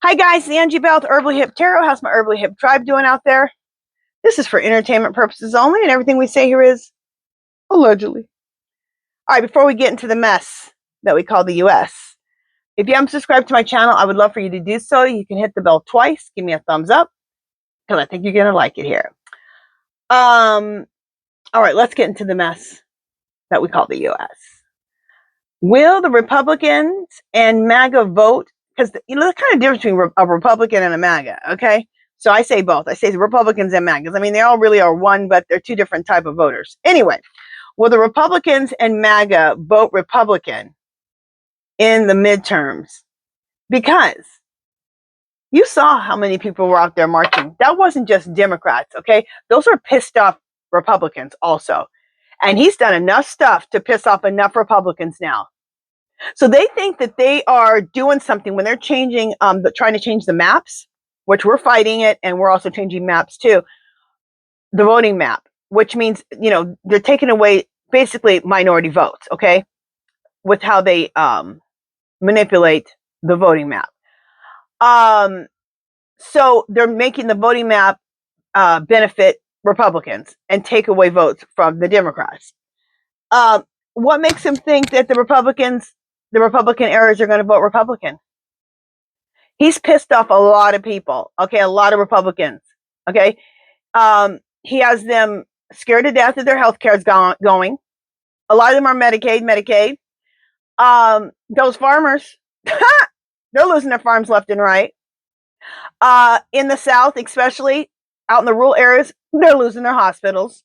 Hi guys, the Angie Bell with Herbally Hip Tarot. How's my Herbally Hip tribe doing out there? This is for entertainment purposes only, and everything we say here is allegedly. All right, before we get into the mess that we call the US, if you haven't subscribed to my channel, I would love for you to do so. You can hit the bell twice, give me a thumbs up, because I think you're gonna like it here. All right, let's get into the mess that we call the US. Will the Republicans and MAGA vote? Because there's kind of difference between a Republican and a MAGA, okay? So I say both. I say Republicans and MAGAs. I mean, they all really are one, but they're two different type of voters. Anyway, will the Republicans and MAGA vote Republican in the midterms? Because you saw how many people were out there marching. That wasn't just Democrats, okay? Those are pissed off Republicans also. And he's done enough stuff to piss off enough Republicans now. So they think that they are doing something when they're changing, trying to change the maps, which we're fighting it, and we're also changing maps too. The voting map, which means, you know, they're taking away basically minority votes, okay, with how they manipulate the voting map. So they're making the voting map benefit Republicans and take away votes from the Democrats. What makes them think that the Republican areas are going to vote Republican? He's pissed off a lot of people, okay, a lot of Republicans, okay. He has them scared to death that their health care is going. A lot of them are Medicaid. Those farmers, they're losing their farms left and right. In the South, especially out in the rural areas, they're losing their hospitals.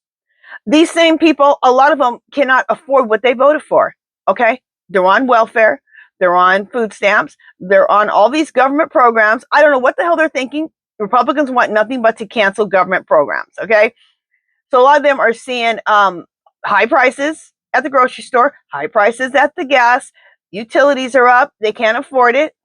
These same people, a lot of them cannot afford what they voted for, okay? They're on welfare. They're on food stamps. They're on all these government programs. I don't know what the hell they're thinking. Republicans want nothing but to cancel government programs, okay? So a lot of them are seeing high prices at the grocery store, high prices at the gas, utilities are up, they can't afford it.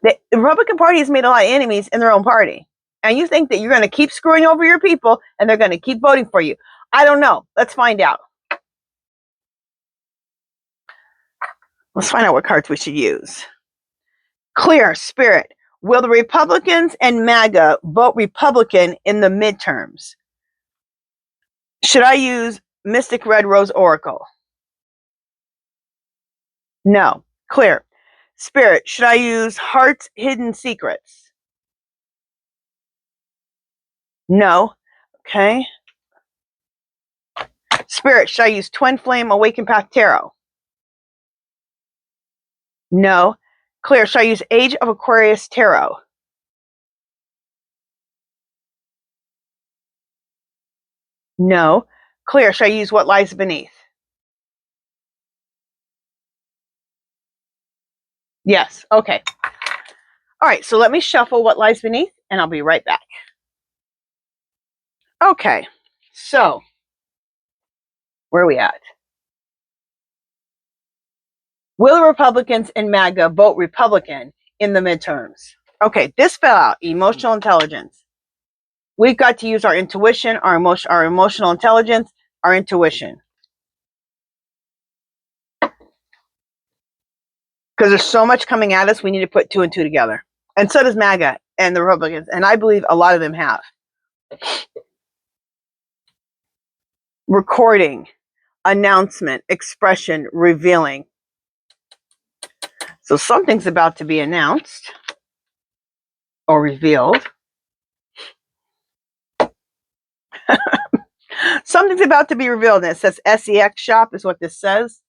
The Republican Party has made a lot of enemies in their own party. And you think that you're going to keep screwing over your people and they're going to keep voting for you. I don't know. Let's find out. Let's find out what cards we should use. Clear, Spirit. Will the Republicans and MAGA vote Republican in the midterms? Should I use Mystic Red Rose Oracle? No. Clear. Spirit, should I use Heart's Hidden Secrets? No. Okay. Spirit, should I use Twin Flame Awakened Path Tarot? No. Clear, should I use Age of Aquarius Tarot? No. Clear, should I use What Lies Beneath? Yes. Okay. All right, so let me shuffle What Lies Beneath, and I'll be right back. Okay, so where are we at? Will the Republicans and MAGA vote Republican in the midterms? Okay, this fell out. Emotional intelligence. We've got to use our intuition, our emotional intelligence, our intuition. Because there's so much coming at us, we need to put 2 and 2 together. And so does MAGA and the Republicans. And I believe a lot of them have. Recording, announcement, expression, revealing. So something's about to be announced or revealed. Something's about to be revealed. And it says SEX shop is what this says.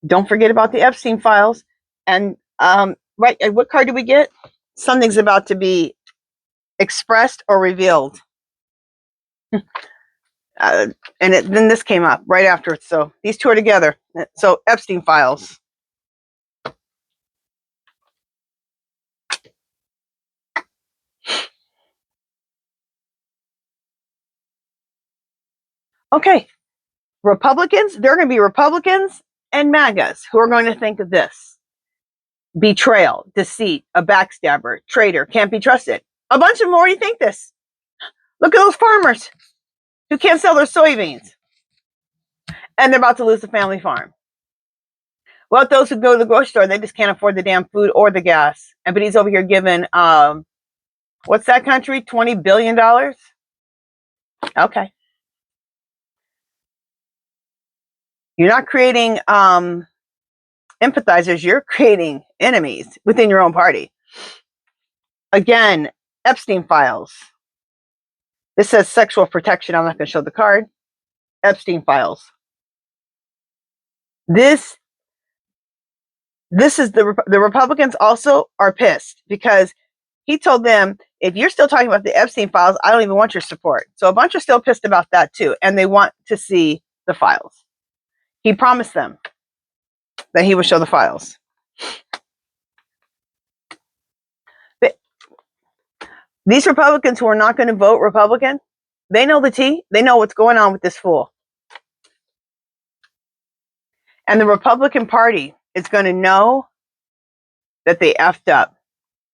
Don't forget about the Epstein files. And right, what card do we get? Something's about to be expressed or revealed. And then this came up right after it. So these two are together. So Epstein files. Okay. Republicans, they're going to be Republicans and MAGAs who are going to think of this. Betrayal, deceit, a backstabber, traitor, can't be trusted. A bunch of them already think this. Look at those farmers who can't sell their soybeans. And they're about to lose the family farm. Well, those who go to the grocery store, they just can't afford the damn food or the gas. But he's over here giving, what's that country? $20 billion? Okay. You're not creating empathizers, you're creating enemies within your own party. Again, Epstein files. This says sexual protection. I'm not going to show the card. Epstein files. This is the Republicans also are pissed because he told them, if you're still talking about the Epstein files, I don't even want your support. So a bunch are still pissed about that too, and they want to see the files. He promised them that he would show the files. These Republicans who are not going to vote Republican, they know the tea. They know what's going on with this fool. And the Republican Party is going to know that they effed up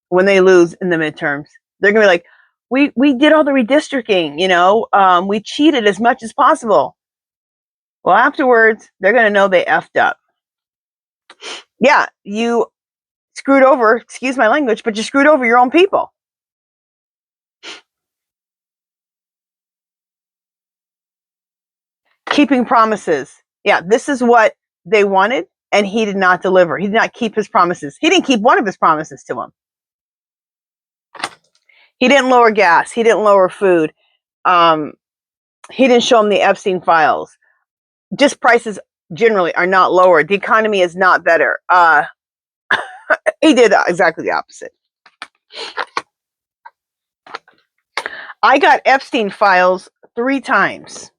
when they lose in the midterms. They're going to be like, we did all the redistricting, we cheated as much as possible. Well, afterwards, they're going to know they effed up. Yeah, you screwed over, excuse my language, but you screwed over your own people. Keeping promises. Yeah, this is what they wanted, and he did not deliver. He did not keep his promises. He didn't keep one of his promises to him. He didn't lower gas. He didn't lower food. He didn't show him the Epstein files. Just prices generally are not lowered. The economy is not better. He did exactly the opposite. I got Epstein files 3 times.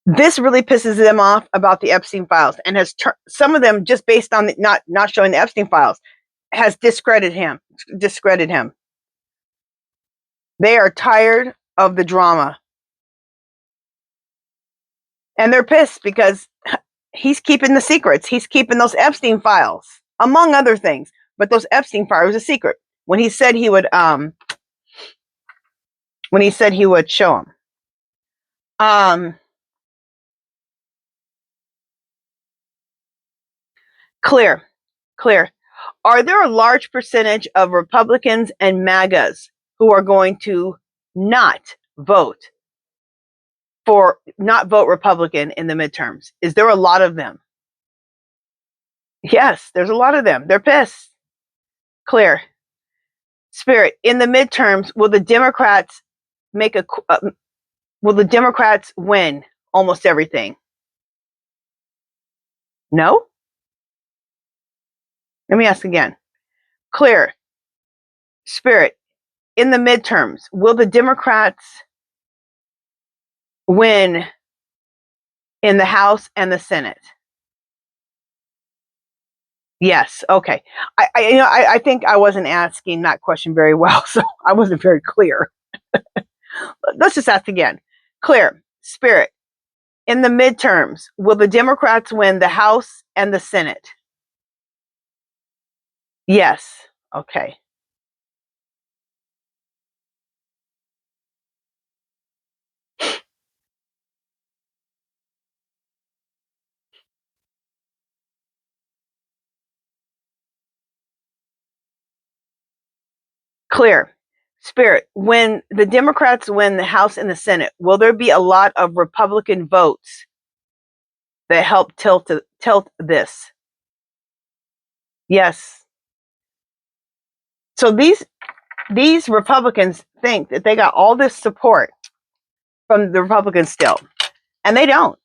This really pisses them off about the Epstein files, and has some of them, just based on not showing the Epstein files, has discredited him. They are tired of the drama, and they're pissed because he's keeping the secrets. He's keeping those Epstein files, among other things. But those Epstein files was a secret. When he said he would, show them. Clear. Are there a large percentage of Republicans and MAGAs who are going to not vote Republican in the midterms? Is there a lot of them? Yes, there's a lot of them. They're pissed. Clear. Spirit, in the midterms, will the Democrats win almost everything? No? Let me ask again. Clear. Spirit, in the midterms, will the Democrats win in the House and the Senate? Yes. Okay. I think I wasn't asking that question very well, so I wasn't very clear. Let's just ask again. Clear. Spirit, in the midterms, will the Democrats win the House and the Senate? Yes. Okay. Clear. Spirit, when the Democrats win the House and the Senate, will there be a lot of Republican votes that help tilt this? Yes. So these Republicans think that they got all this support from the Republicans still, and they don't.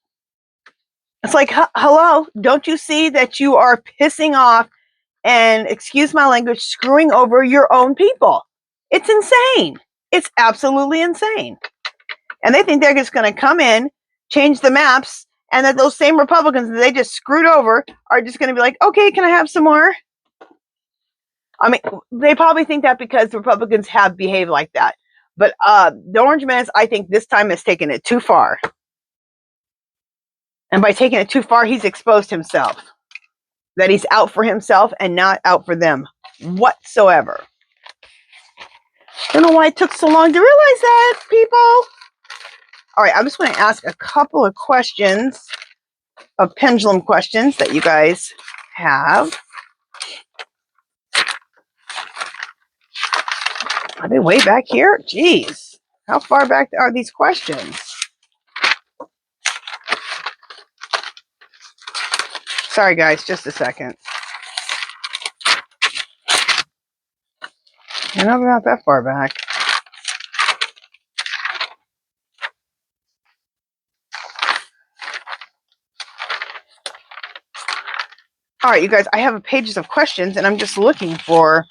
It's like, hello, don't you see that you are pissing off and, excuse my language, screwing over your own people? It's insane. It's absolutely insane. And they think they're just going to come in, change the maps, and that those same Republicans that they just screwed over are just going to be like, okay, can I have some more? I mean, they probably think that because the Republicans have behaved like that. But the Orange Menace, I think this time has taken it too far. And by taking it too far, he's exposed himself. That he's out for himself and not out for them whatsoever. I don't know why it took so long to realize that, people. All right, I'm just going to ask a couple of questions of pendulum questions that you guys have. Are they way back here? Jeez. How far back are these questions? Sorry, guys. Just a second. You're not that far back. All right, you guys, I have pages of questions, and I'm just looking for...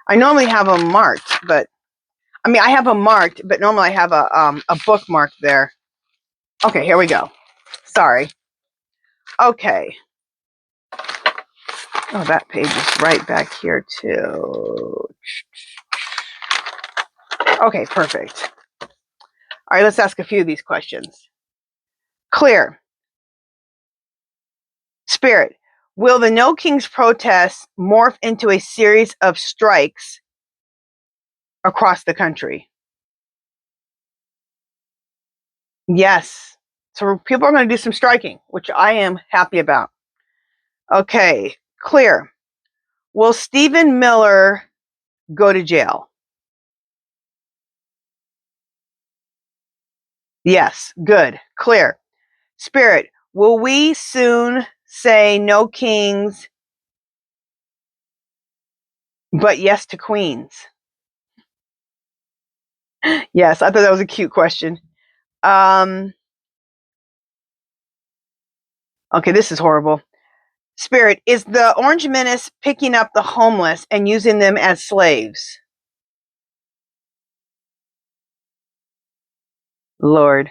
I normally have them marked, but... I mean, I have them marked, but normally I have a bookmark there. Okay, here we go. Sorry. Okay. Oh, that page is right back here, too. Okay, perfect. All right, let's ask a few of these questions. Clear. Spirit, will the No Kings protests morph into a series of strikes across the country? Yes. So people are going to do some striking, which I am happy about. Okay, clear. Will Stephen Miller go to jail? Yes, good, clear. Spirit, will we soon say no kings, but yes to queens? Yes, I thought that was a cute question. Okay, this is horrible. Spirit, is the Orange Menace picking up the homeless and using them as slaves? Lord,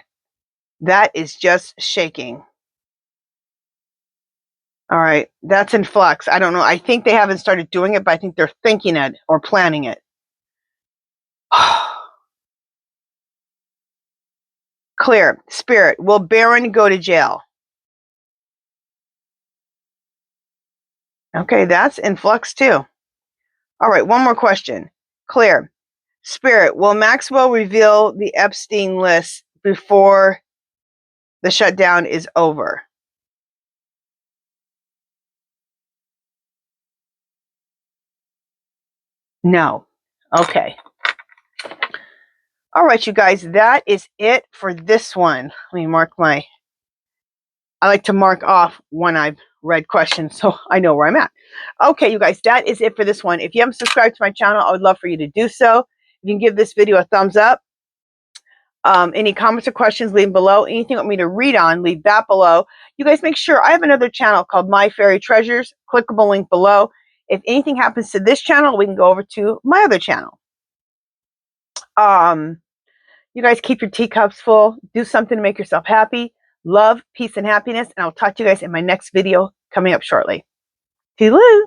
that is just shaking. All right, that's in flux. I don't know. I think they haven't started doing it, but I think they're thinking it or planning it. Clear. Spirit, will Barron go to jail? Okay, that's in flux too. All right, one more question. Clear. Spirit, will Maxwell reveal the Epstein list before the shutdown is over? No. Okay. All right, you guys, that is it for this one. Let me mark my... I like to mark off when I've read questions so I know where I'm at. Okay, you guys, that is it for this one. If you haven't subscribed to my channel, I would love for you to do so. You can give this video a thumbs up. Any comments or questions, leave them below. Anything you want me to read on, leave that below. You guys make sure, I have another channel called My Fairy Treasures. Clickable link below. If anything happens to this channel, we can go over to my other channel. You guys keep your teacups full. Do something to make yourself happy. Love, peace, and happiness. And I'll talk to you guys in my next video coming up shortly. Toodaloo.